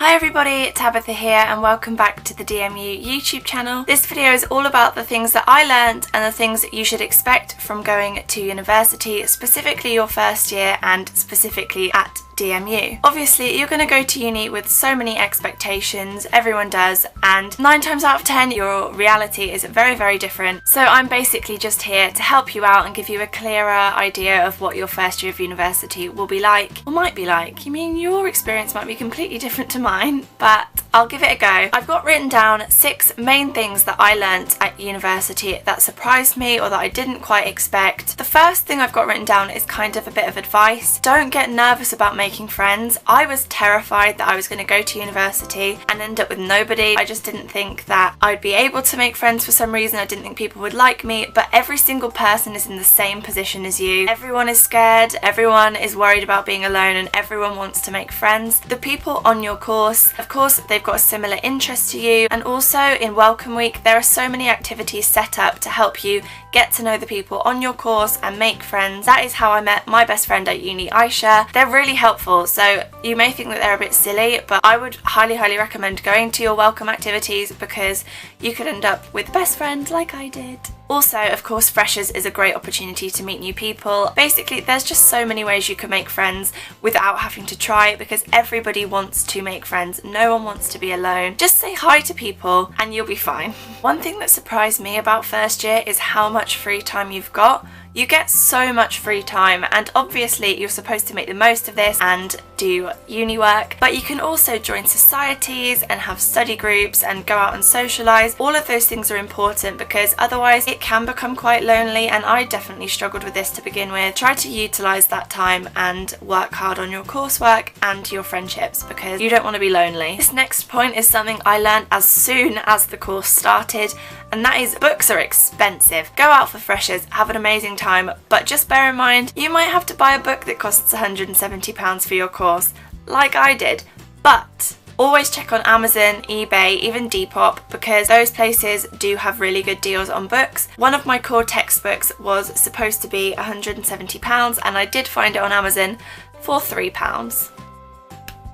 Hi everybody, Tabitha here and welcome back to the DMU YouTube channel. This video is all about the things that I learned and the things that you should expect from going to university, specifically your first year and specifically at DMU. Obviously, you're going to go to uni with so many expectations, everyone does, and 9 times out of 10 your reality is very, very different. So I'm basically just here to help you out and give you a clearer idea of what your first year of university will be like, or might be like. I mean, your experience might be completely different to mine, but I'll give it a go. I've got written down 6 main things that I learnt at university that surprised me or that I didn't quite expect. The first thing I've got written down is kind of a bit of advice. Don't get nervous about making friends. I was terrified that I was going to go to university and end up with nobody. I just didn't think that I'd be able to make friends for some reason. I didn't think people would like me, but every single person is in the same position as you. Everyone is scared, everyone is worried about being alone, and everyone wants to make friends. The people on your course, of course, they've got a similar interest to you, and also in Welcome Week there are so many activities set up to help you get to know the people on your course and make friends. That is how I met my best friend at uni, Aisha. They're really helpful, so you may think that they're a bit silly, but I would highly recommend going to your welcome activities because you could end up with best friends like I did. Also, of course, Freshers is a great opportunity to meet new people. Basically, there's just so many ways you can make friends without having to try, because everybody wants to make friends. No one wants to be alone. Just say hi to people and you'll be fine. One thing that surprised me about first year is how much free time you've got. You get so much free time, and obviously you're supposed to make the most of this and do uni work, but you can also join societies and have study groups and go out and socialise. All of those things are important because otherwise it can become quite lonely, and I definitely struggled with this to begin with. Try to utilise that time and work hard on your coursework and your friendships because you don't want to be lonely. This next point is something I learned as soon as the course started, and that is books are expensive. Go out for Freshers, have an amazing time, but just bear in mind you might have to buy a book that costs £170 for your course, like I did. But always check on Amazon, eBay, even Depop, because those places do have really good deals on books. One of my core textbooks was supposed to be £170 and I did find it on Amazon for £3.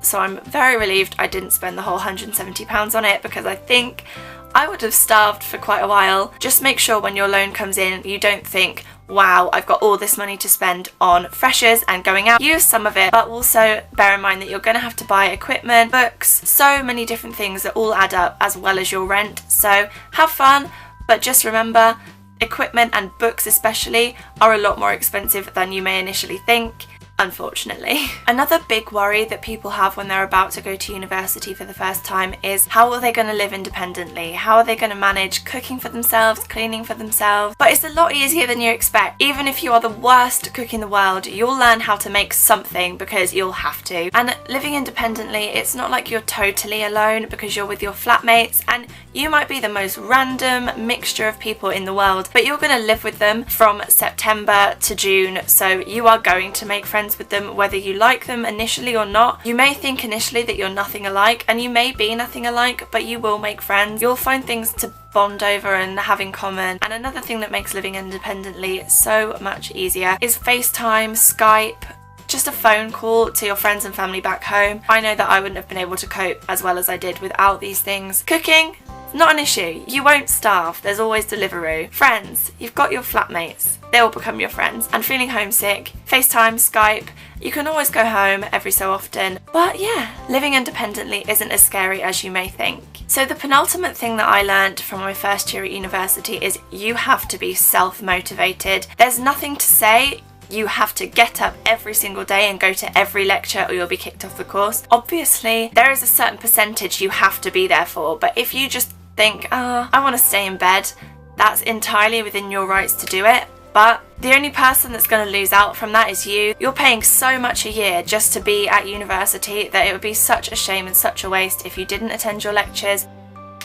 So I'm very relieved I didn't spend the whole £170 on it, because I think I would have starved for quite a while. Just make sure when your loan comes in you don't think, wow, I've got all this money to spend on Freshers and going out. Use some of it, but also bear in mind that you're going to have to buy equipment, books, so many different things that all add up, as well as your rent. So have fun, but just remember, equipment and books especially are a lot more expensive than you may initially think, unfortunately. Another big worry that people have when they're about to go to university for the first time is how are they going to live independently? How are they going to manage cooking for themselves, cleaning for themselves? But it's a lot easier than you expect. Even if you are the worst cook in the world, you'll learn how to make something because you'll have to. And living independently, it's not like you're totally alone because you're with your flatmates, and you might be the most random mixture of people in the world, but you're going to live with them from September to June, so you are going to make friends with them whether you like them initially or not. You may think initially that you're nothing alike, and you may be nothing alike, but you will make friends. You'll find things to bond over and have in common. And another thing that makes living independently so much easier is FaceTime, Skype, just a phone call to your friends and family back home. I know that I wouldn't have been able to cope as well as I did without these things. Cooking, not an issue. You won't starve. There's always Deliveroo. Friends, you've got your flatmates. They'll become your friends. And feeling homesick, FaceTime, Skype, you can always go home every so often. But yeah, living independently isn't as scary as you may think. So the penultimate thing that I learned from my first year at university is you have to be self-motivated. There's nothing to say. You have to get up every single day and go to every lecture or you'll be kicked off the course. Obviously, there is a certain percentage you have to be there for, but if you just think, I want to stay in bed, that's entirely within your rights to do it. But the only person that's going to lose out from that is you. You're paying so much a year just to be at university that it would be such a shame and such a waste if you didn't attend your lectures.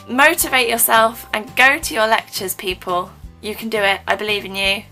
Motivate yourself and go to your lectures, people. You can do it. I believe in you.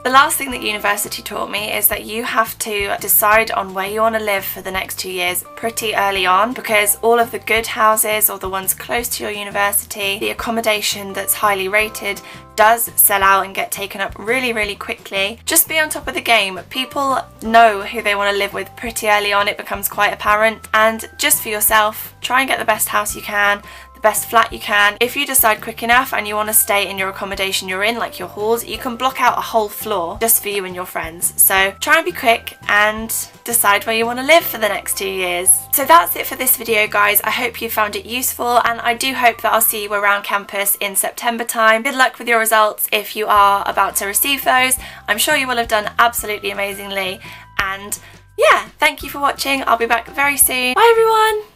The last thing that university taught me is that you have to decide on where you want to live for the next 2 years pretty early on, because all of the good houses or the ones close to your university, the accommodation that's highly rated, does sell out and get taken up really quickly. Just be on top of the game. People know who they want to live with pretty early on. It becomes quite apparent, and just for yourself, try and get the best house you can, the best flat you can. If you decide quick enough and you want to stay in your accommodation you're in, like your halls, you can block out a whole floor just for you and your friends. So try and be quick and decide where you want to live for the next 2 years. So that's it for this video, guys. I hope you found it useful, and I do hope that I'll see you around campus in September time. Good luck with your results if you are about to receive those. I'm sure you will have done absolutely amazingly, and yeah, thank you for watching. I'll be back very soon. Bye everyone!